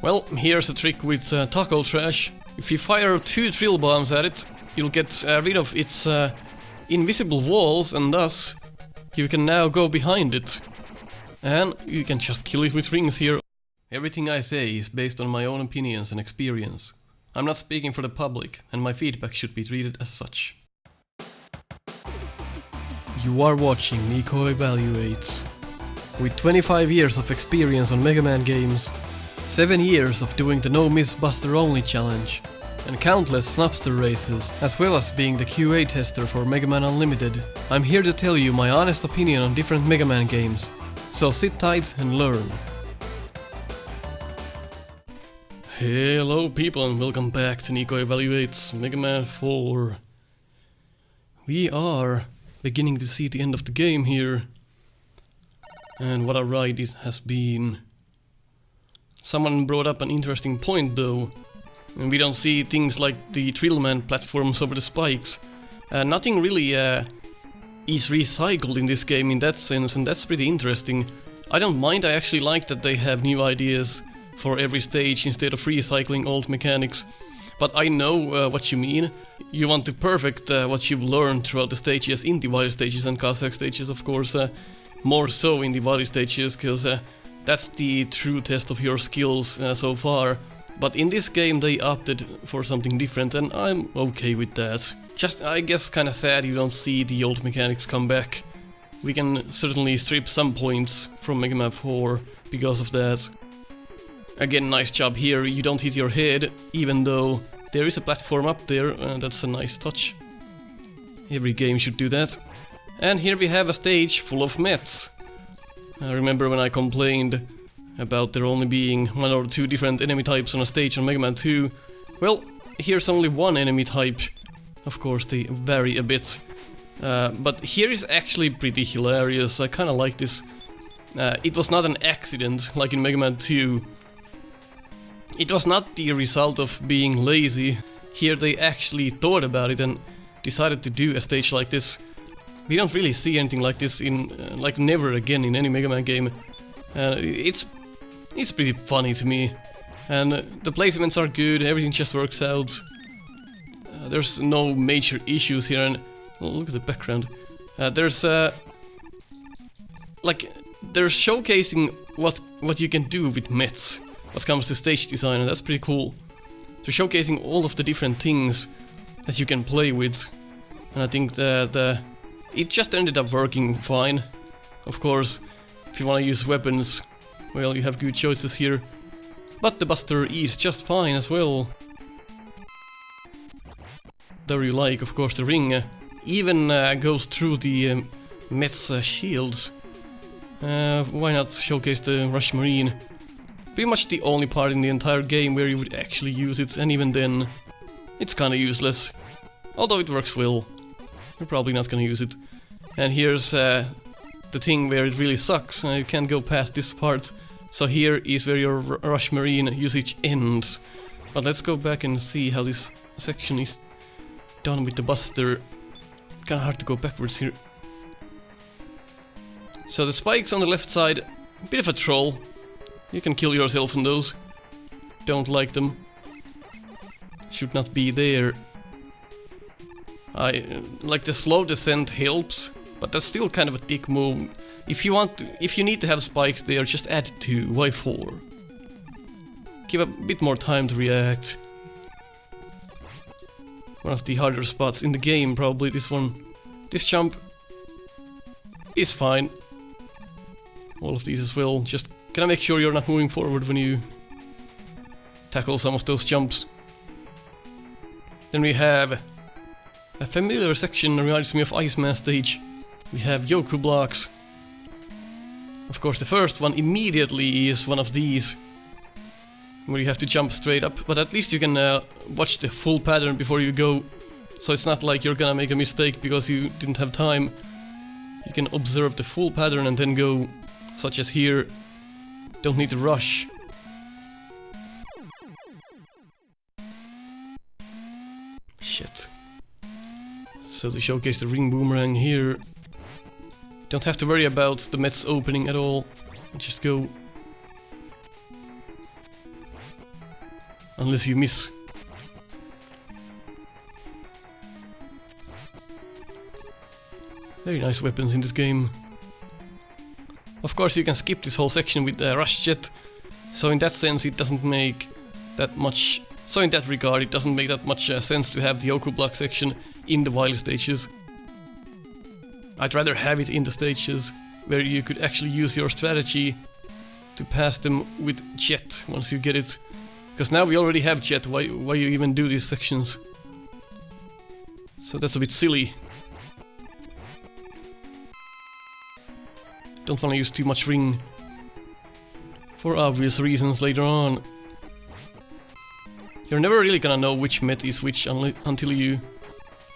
Well, here's a trick with TAKO trash. If you fire 2 drill bombs at it, you'll get rid of its invisible walls, and thus you can now go behind it. And you can just kill it with rings here. Everything I say is based on my own opinions and experience. I'm not speaking for the public, and my feedback should be treated as such. You are watching Nico Evaluates. With 25 years of experience on Mega Man games, 7 years of doing the No Miss Buster Only challenge, and countless Snupster Races, as well as being the QA tester for Mega Man Unlimited, I'm here to tell you my honest opinion on different Mega Man games. So sit tight and learn. Hello people and welcome back to Nico Evaluates Mega Man 4. We are beginning to see the end of the game here. And what a ride it has been. Someone brought up an interesting point though. And we don't see things like the Drillman platforms over the spikes. Nothing really is recycled in this game in that sense, and that's pretty interesting. I don't mind, I actually like that they have new ideas for every stage instead of recycling old mechanics. But I know what you mean. You want to perfect what you've learned throughout the stages, in the Wily stages and Kazakh stages of course. More so in the Wily stages, because that's the true test of your skills so far. But in this game they opted for something different, and I'm okay with that. Just, I guess, kinda sad you don't see the old mechanics come back. We can certainly strip some points from Mega Man 4 because of that. Again, nice job here, you don't hit your head, even though there is a platform up there, that's a nice touch. Every game should do that. And here we have a stage full of Mets. I remember when I complained about there only being 1 or 2 different enemy types on a stage on Mega Man 2. Well, here's only 1 enemy type. Of course they vary a bit. But here is actually pretty hilarious, I kinda like this. It was not an accident like in Mega Man 2. It was not the result of being lazy. Here they actually thought about it and decided to do a stage like this. We don't really see anything like this in, like never again in any Mega Man game. It's pretty funny to me. And the placements are good, everything just works out. There's no major issues here, and oh, look at the background. There's showcasing what you can do with Mets when it comes to stage design, and that's pretty cool. They're showcasing all of the different things that you can play with, and I think that it just ended up working fine. Of course, if you want to use weapons, well, you have good choices here. But the Buster is just fine as well. There you like, of course, the ring even goes through the Mets shields. Why not showcase the Rush Marine? Pretty much the only part in the entire game where you would actually use it, and even then, it's kinda useless. Although it works well. You're probably not gonna use it. And here's the thing where it really sucks. You can't go past this part. So here is where your Rush Marine usage ends. But let's go back and see how this section is done with the Buster. Kinda hard to go backwards here. So the spikes on the left side, a bit of a troll. You can kill yourself on those. Don't like them. Should not be there. Like the slow descent helps, but that's still kind of a dick move. If you need to have spikes there, just add 2. Why 4? Give a bit more time to react. One of the harder spots in the game, probably this one. This jump is fine. All of these as well. Just gotta make sure you're not moving forward when you tackle some of those jumps. Then we have a familiar section, reminds me of Iceman stage. We have Yoku blocks. Of course, the first one immediately is one of these, where you have to jump straight up, but at least you can watch the full pattern before you go. So it's not like you're gonna make a mistake because you didn't have time. You can observe the full pattern and then go, such as here. Don't need to rush. Shit. So to showcase the ring boomerang here, don't have to worry about the Mets opening at all. Just go. unless you miss. Very nice weapons in this game. Of course you can skip this whole section with Rush Jet, so in that sense it doesn't make that much... So in that regard it doesn't make that much sense to have the Yoku block section in the Wily stages. I'd rather have it in the stages where you could actually use your strategy to pass them with Jet once you get it. Because now we already have Jet, why you even do these sections? So that's a bit silly. Don't want to use too much ring, for obvious reasons later on. You're never really gonna know which met is which until you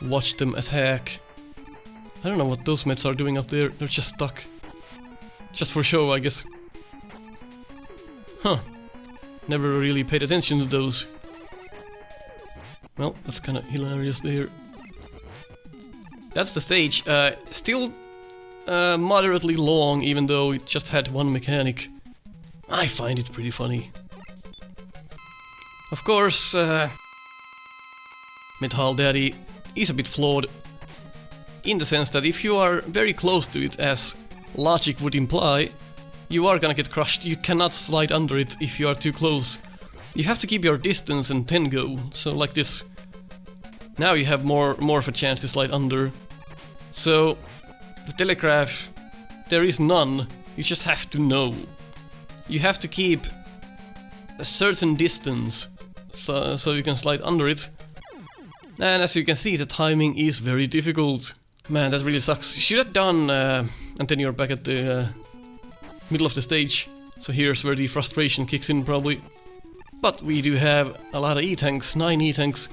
watch them attack. I don't know what those mets are doing up there, they're just stuck. Just for show, I guess. Huh. Never really paid attention to those. Well, that's kinda hilarious there. That's the stage. Still moderately long, even though it just had one mechanic. I find it pretty funny. Of course, Metal Daddy is a bit flawed, in the sense that if you are very close to it, as logic would imply, you are gonna get crushed. You cannot slide under it if you are too close. You have to keep your distance and then go, so like this. Now you have more of a chance to slide under. So, the telegraph, there is none, you just have to know. You have to keep a certain distance, so you can slide under it. And as you can see, the timing is very difficult. Man, that really sucks. You should have done, and then you're back at the middle of the stage. So here's where the frustration kicks in probably. But we do have a lot of E-tanks, 9 E-tanks,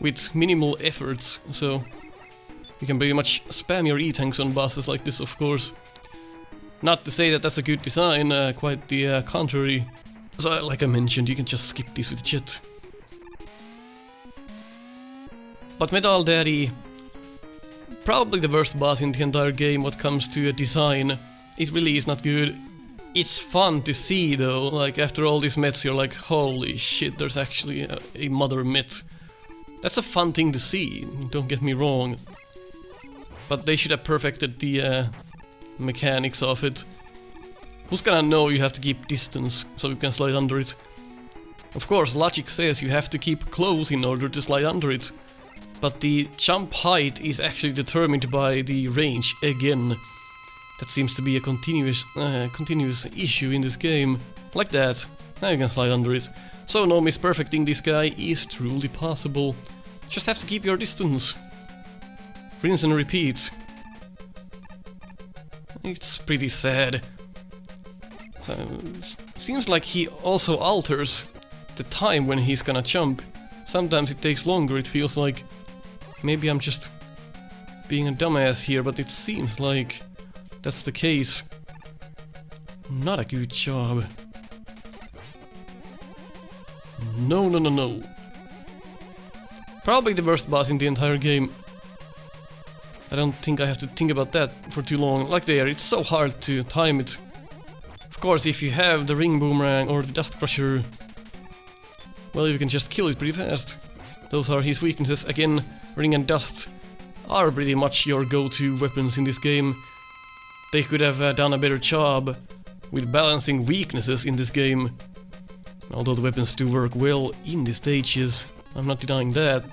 with minimal efforts, so you can pretty much spam your E-tanks on bosses like this, of course. Not to say that that's a good design, quite the contrary. So, like I mentioned, you can just skip this with Jet. But Metal Daddy, probably the worst boss in the entire game when it comes to design. It really is not good. It's fun to see though, like after all these mets you're like, holy shit, there's actually a mother met. That's a fun thing to see, don't get me wrong. But they should have perfected the mechanics of it. Who's gonna know you have to keep distance so you can slide under it? Of course, logic says you have to keep close in order to slide under it. But the jump height is actually determined by the range again. That seems to be a continuous issue in this game. Like that. Now you can slide under it. So no misperfecting this guy is truly possible. Just have to keep your distance. Rinse and repeat. It's pretty sad. So, seems like he also alters the time when he's gonna jump. Sometimes it takes longer, it feels like. Maybe I'm just being a dumbass here, but it seems like that's the case. Not a good job. No, no, no, no. Probably the worst boss in the entire game. I don't think I have to think about that for too long. Like there, it's so hard to time it. Of course, if you have the ring boomerang or the dust crusher, well, you can just kill it pretty fast. Those are his weaknesses. Again, ring and dust are pretty much your go-to weapons in this game. They could have done a better job with balancing weaknesses in this game. Although the weapons do work well in the stages, I'm not denying that.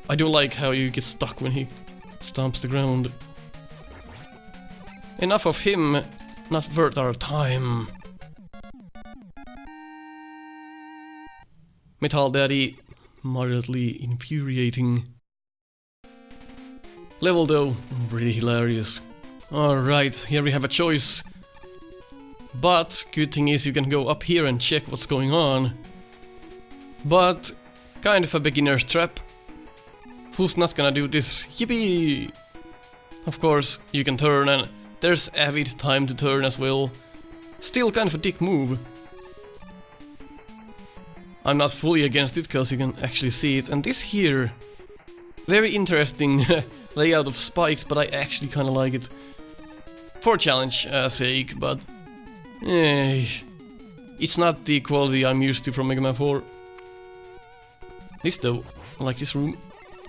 I do like how you get stuck when he stomps the ground. Enough of him, not worth our time. Metal Daddy, moderately infuriating. Level though, pretty hilarious. Alright, here we have a choice. But, good thing is you can go up here and check what's going on. But, kind of a beginner's trap. Who's not gonna do this? Yippee! Of course, you can turn and there's avid time to turn as well. Still kind of a dick move. I'm not fully against it because you can actually see it. And this here, very interesting layout of spikes, but I actually kind of like it. For challenge sake, but it's not the quality I'm used to from Mega Man 4. This though, I like this room.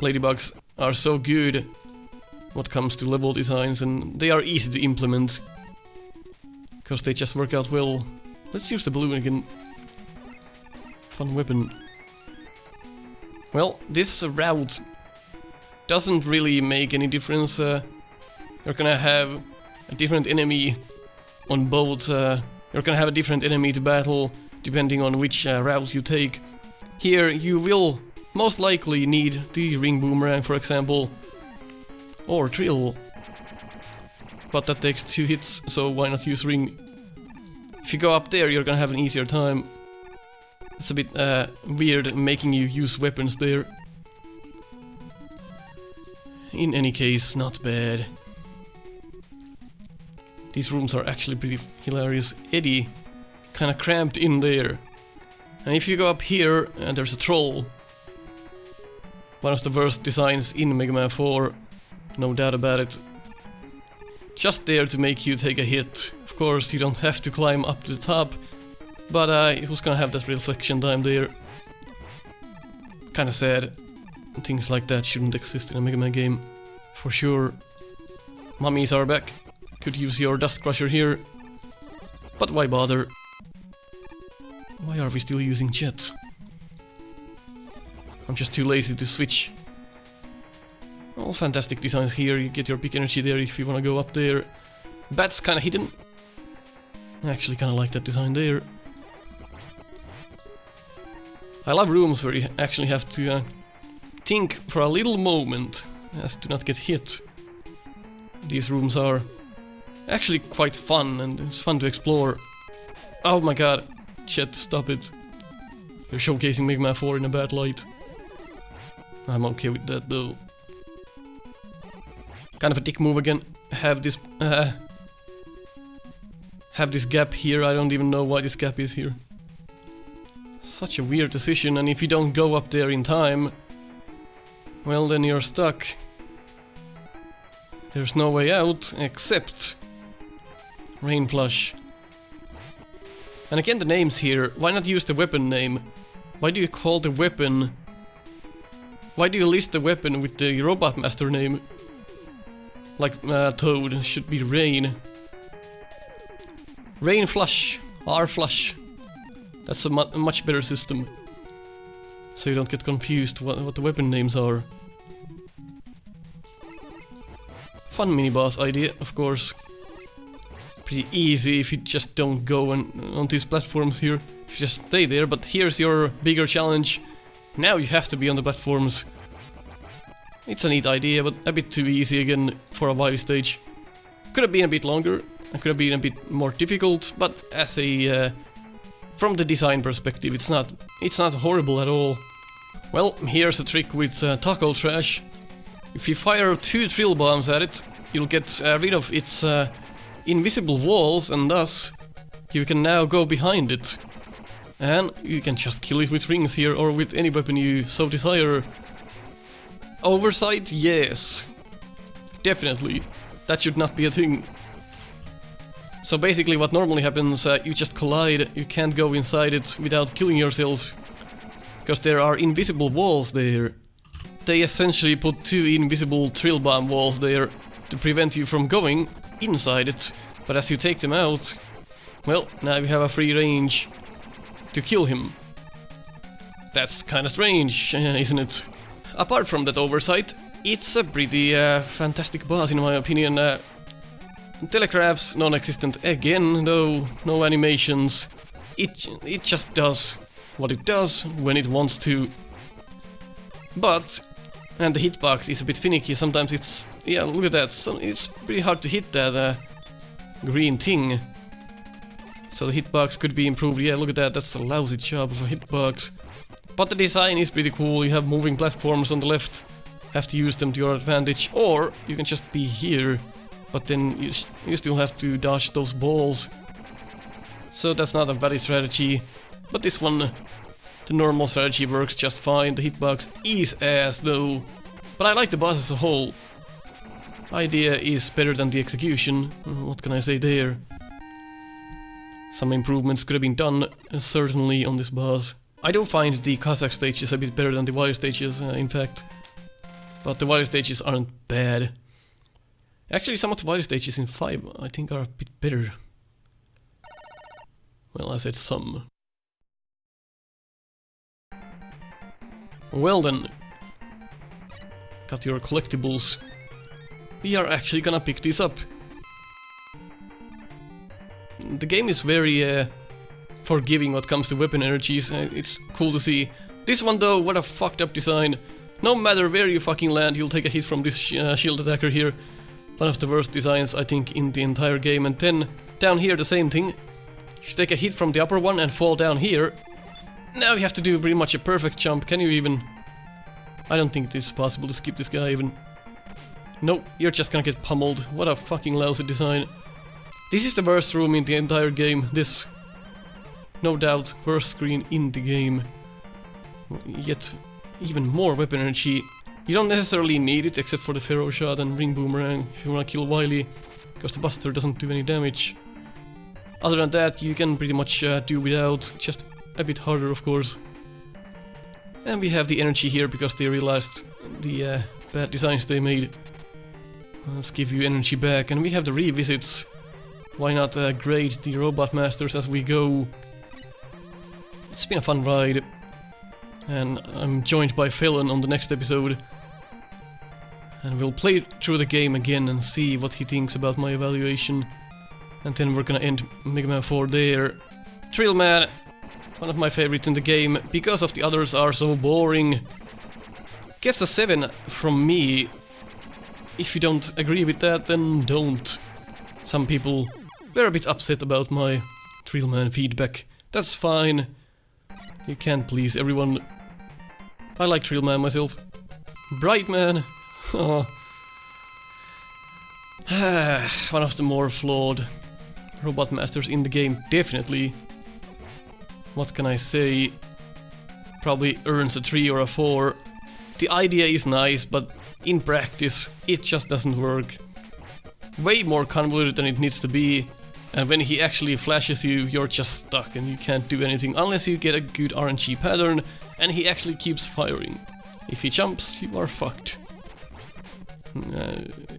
Ladybugs are so good when it comes to level designs, and they are easy to implement. Because they just work out well. Let's use the balloon again. Fun weapon. Well, this route doesn't really make any difference. You're gonna have a different enemy on both. You're gonna have a different enemy to battle depending on which route you take. Here you will most likely need the ring boomerang, for example, or drill. But that takes 2 hits, so why not use ring? If you go up there, you're gonna have an easier time. It's a bit weird making you use weapons there. In any case, not bad. These rooms are actually pretty hilarious. Eddie kinda cramped in there. And if you go up here, there's a troll. One of the worst designs in Mega Man 4, no doubt about it. Just there to make you take a hit. Of course, you don't have to climb up to the top, but it was gonna have that reflection time there. Kinda sad. Things like that shouldn't exist in a Mega Man game, for sure. Mummies are back. Could use your Dust Crusher here, but why bother? Why are we still using jets? I'm just too lazy to switch. All fantastic designs here. You get your big energy there if you wanna go up there. Bats kinda hidden. I actually kinda like that design there. I love rooms where you actually have to think for a little moment as to not get hit. These rooms are actually quite fun, and it's fun to explore. Oh my god, chat, stop it. You're showcasing Mega Man 4 in a bad light. I'm okay with that though. Kind of a dick move again. Have this gap here. I don't even know why this gap is here. Such a weird decision, and if you don't go up there in time, well then you're stuck. There's no way out except Rain Flush. And again the names here, why not use the weapon name? Why do you call the weapon... Why do you list the weapon with the Robot Master name? Like Toad, should be Rain. Rain Flush, R Flush. That's a much better system. So you don't get confused what the weapon names are. Fun mini-boss idea, of course. Pretty easy if you just don't go on these platforms here. If you just stay there, but here's your bigger challenge. Now you have to be on the platforms. It's a neat idea, but a bit too easy again for a Wily stage. Could have been a bit longer, it could have been a bit more difficult, but as a... from the design perspective, it's not horrible at all. Well, here's a trick with TAKO trash. If you fire 2 drill bombs at it, you'll get rid of its invisible walls, and thus you can now go behind it. And you can just kill it with rings here, or with any weapon you so desire. Oversight? Yes. Definitely. That should not be a thing. So basically what normally happens, you just collide, you can't go inside it without killing yourself. Because there are invisible walls there. They essentially put 2 invisible drill bomb walls there to prevent you from going inside it. But as you take them out, well, now you have a free range to kill him. That's kinda strange, isn't it? Apart from that oversight, it's a pretty fantastic boss in my opinion. Telegraphs non-existent again, though no animations. It just does what it does when it wants to. But, and the hitbox is a bit finicky, sometimes it's... yeah, look at that, so it's pretty hard to hit that green thing. So the hitbox could be improved, yeah, look at that, that's a lousy job of a hitbox. But the design is pretty cool, you have moving platforms on the left, have to use them to your advantage, or you can just be here. But then you still have to dodge those balls. So that's not a valid strategy. But this one, the normal strategy works just fine. The hitbox is ass though. But I like the boss as a whole. Idea is better than the execution. What can I say there? Some improvements could have been done, certainly, on this boss. I do find the Kazakh stages a bit better than the Wily stages, in fact. But the Wily stages aren't bad. Actually, some of the Wily stages in 5 I think are a bit better. Well, I said some. Well then. Got your collectibles. We are actually gonna pick these up. The game is very forgiving when it comes to weapon energies. It's cool to see. This one though, what a fucked up design. No matter where you fucking land, you'll take a hit from this shield attacker here. One of the worst designs I think in the entire game. And then down here the same thing. You take a hit from the upper one and fall down here. Now you have to do pretty much a perfect jump. Can you even... I don't think it is possible to skip this guy even. No, you're just gonna get pummeled. What a fucking lousy design. This is the worst room in the entire game. This, no doubt, worst screen in the game. Yet, even more weapon energy. You don't necessarily need it except for the Pharaoh shot and ring boomerang if you wanna kill Wily, because the Buster doesn't do any damage. Other than that, you can pretty much do without, just a bit harder of course. And we have the energy here because they realized the bad designs they made. Let's give you energy back, and we have the revisits. Why not grade the Robot Masters as we go? It's been a fun ride. And I'm joined by Felon on the next episode. And we'll play through the game again and see what he thinks about my evaluation. And then we're gonna end Mega Man 4 there. Trillman, one of my favorites in the game, because of the others are so boring. Gets a 7 from me. If you don't agree with that, then don't. Some people were a bit upset about my Trillman feedback. That's fine. You can't please everyone. I like Trillman myself. Brightman. Oh. One of the more flawed Robot Masters in the game, definitely. What can I say? Probably earns a 3 or a 4. The idea is nice, but in practice, it just doesn't work. Way more convoluted than it needs to be, and when he actually flashes you, you're just stuck and you can't do anything unless you get a good RNG pattern and he actually keeps firing. If he jumps, you are fucked.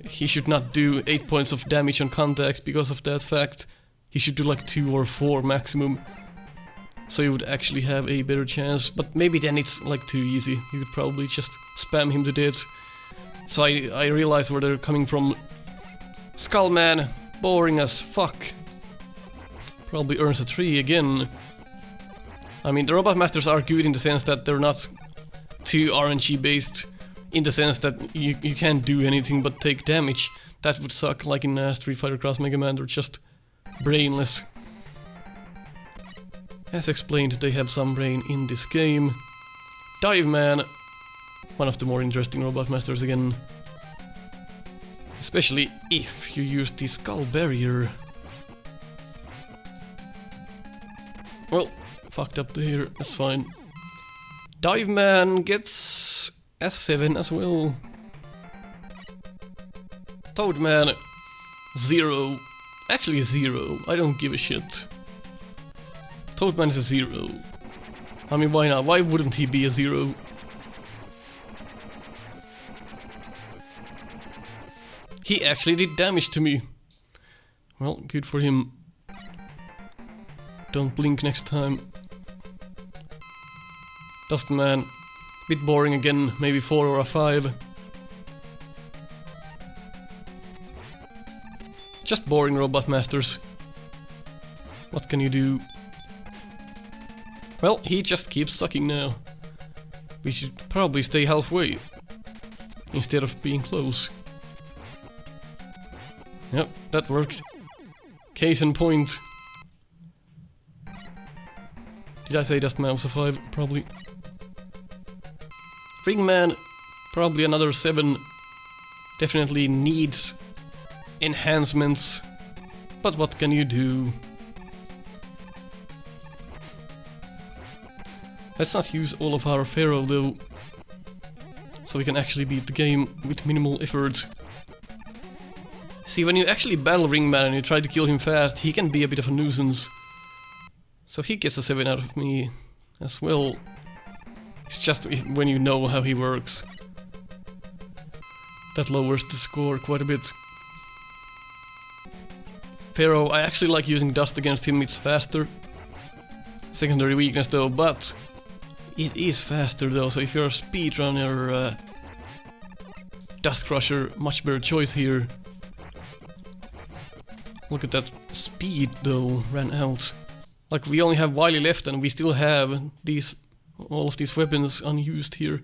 He should not do 8 points of damage on contact because of that fact. He should do like 2 or 4 maximum. So you would actually have a better chance, but maybe then it's like too easy. You could probably just spam him to death. So I realize where they're coming from. Skullman, boring as fuck. Probably earns a 3 again. I mean, the Robot Masters are good in the sense that they're not too RNG based. In the sense that you can't do anything but take damage. That would suck, like in Street Fighter Cross Mega Man, they're just brainless. As explained, they have some brain in this game. Dive Man, one of the more interesting Robot Masters again. Especially if you use the Skull Barrier. Well, fucked up there, that's fine. Dive Man gets S7 as well. Toadman, 0. Actually 0, I don't give a shit. Toadman is a 0. I mean, why not? Why wouldn't he be a 0? He actually did damage to me. Well, good for him. Don't blink next time. Dustman. Bit boring again, maybe 4 or a 5. Just boring Robot Masters. What can you do? Well, he just keeps sucking now. We should probably stay halfway, instead of being close. Yep, that worked. Case in point. Did I say Dustman was a 5? Probably. Ringman, probably another 7. Definitely needs enhancements. But what can you do? Let's not use all of our Pharaoh though. So we can actually beat the game with minimal effort. See, when you actually battle Ringman and you try to kill him fast, he can be a bit of a nuisance. So he gets a 7 out of me. as well. It's just when you know how he works. That lowers the score quite a bit. Pharaoh, I actually like using dust against him, it's faster. Secondary weakness though, but it is faster though, so if you're a speedrunner, Dust Crusher, much better choice here. Look at that speed though, ran out. Like we only have Wily left and we still have all of these weapons unused here.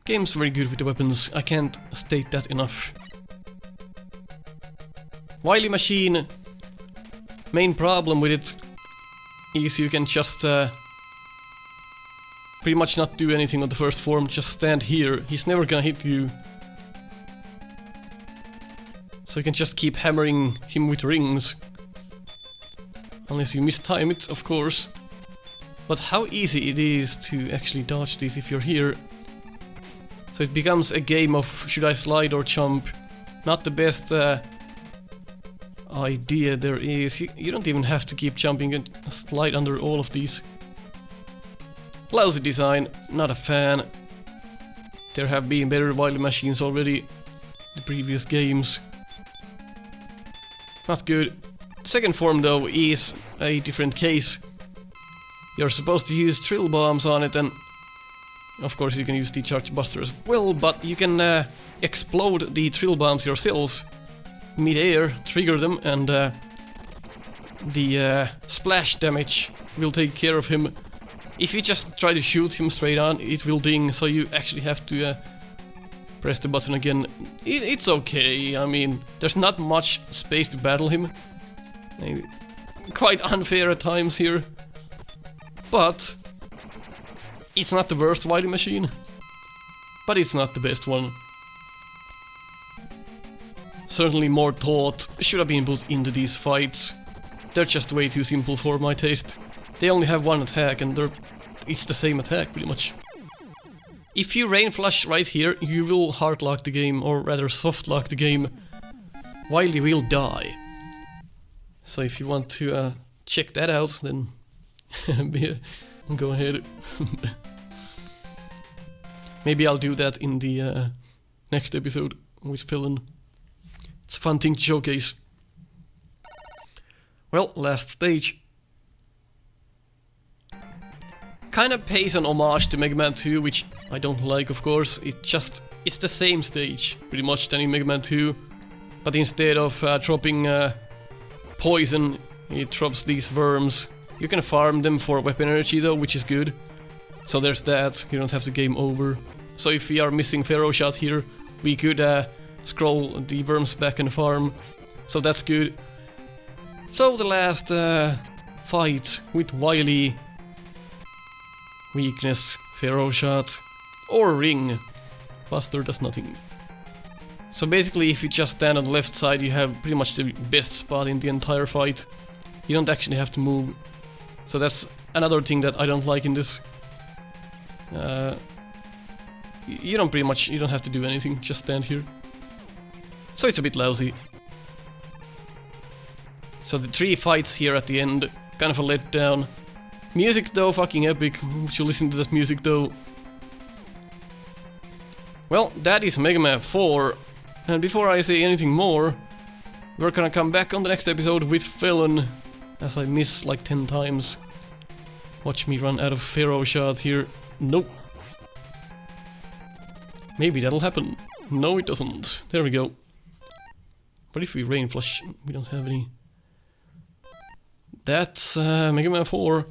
Game's very good with the weapons, I can't state that enough. Wily machine, main problem with it is you can just pretty much not do anything on the first form, just stand here, he's never gonna hit you. So you can just keep hammering him with rings. Unless you mistime it, of course. But how easy it is to actually dodge these if you're here. So it becomes a game of should I slide or jump. Not the best idea there is. You don't even have to keep jumping and slide under all of these. Lousy design, not a fan. There have been better Wily machines already. The previous games. Not good. Second form though is a different case. You're supposed to use trill bombs on it, and of course you can use the charge buster as well, but you can explode the trill bombs yourself mid-air, trigger them, and the splash damage will take care of him. If you just try to shoot him straight on, it will ding, so you actually have to press the button again. It's okay, I mean, there's not much space to battle him. Quite unfair at times here. But it's not the worst Wily machine. But it's not the best one. Certainly more thought should have been put into these fights. They're just way too simple for my taste. They only have one attack and it's the same attack pretty much. If you rain flush right here, you will hard lock the game, or rather soft lock the game. Wily will die. So if you want to check that out, then go ahead. Maybe I'll do that in the next episode with Villain. It's a fun thing to showcase. Well, last stage. Kinda pays an homage to Mega Man 2, which I don't like, of course. It's the same stage, pretty much, than in Mega Man 2. But instead of dropping poison, it drops these worms. You can farm them for weapon energy though, which is good. So there's that, you don't have to game over. So if we are missing Pharaoh shot here, we could scroll the worms back and farm. So that's good. So the last fight with Wily. Weakness, Pharaoh shot, or ring. Buster does nothing. So basically if you just stand on the left side, you have pretty much the best spot in the entire fight. You don't actually have to move. So that's another thing that I don't like in this. You don't have to do anything, just stand here. So it's a bit lousy. So the 3 fights here at the end, kind of a letdown. Music though, fucking epic. Would you listen to that music though? Well, that is Mega Man 4. And before I say anything more, we're gonna come back on the next episode with Felon, as I miss like 10 times. Watch me run out of Pharaoh shot here. Nope. Maybe that'll happen. No, it doesn't. There we go. What if we rain flush? We don't have any. That's Mega Man 4.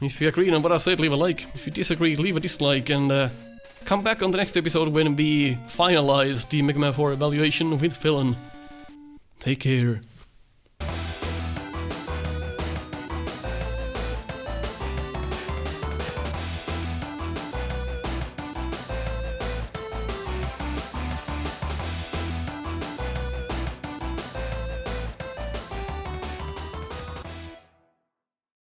If you agree on what I said, leave a like. If you disagree, leave a dislike, and come back on the next episode when we finalize the Mega Man 4 evaluation with Felon. Take care.